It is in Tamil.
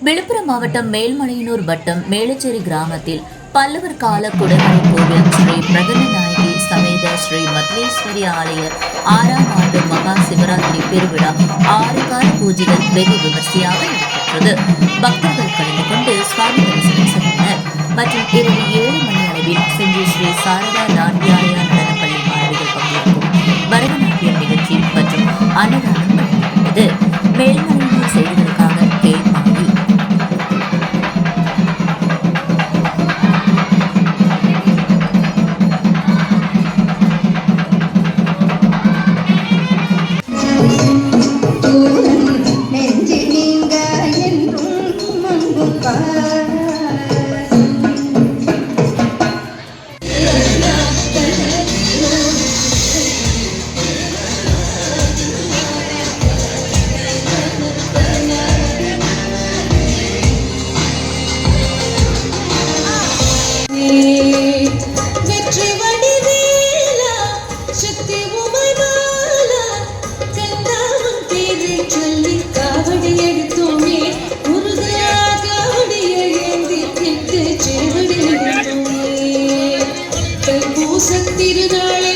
விழுப்புரம் மாவட்டம் மேல்மலையனூர் வட்டம் மேலச்சேரி கிராமத்தில் பல்லவர் கால குடமலை கோவில் ஸ்ரீ பிரகன்னநாயகி சமேத ஸ்ரீ மத்லேஸ்வரி ஆலய 6ஆம் ஆண்டு மகா சிவராத்திரி பெருவிழா 6 கால பூஜைகள் வெகு விமர்சையாக நடைபெற்றது. பக்தர்கள் கலந்து கொண்டு சுவாமி தரிசனம் செய்தனர். மற்றும் இரவு 7 மணி அளவில் செஞ்சி ஸ்ரீ சாரதா நாட்டியாலயா நடனப்பள்ளி மாணவிகள் பங்கேற்கும் பரதநாட்டியம் நிகழ்ச்சி மற்றும் அன்னதானம் வழங்கப்பட்டது. மேல்மலையனூர் செய்திகளுக்காக கே. மாயி. திருநாள்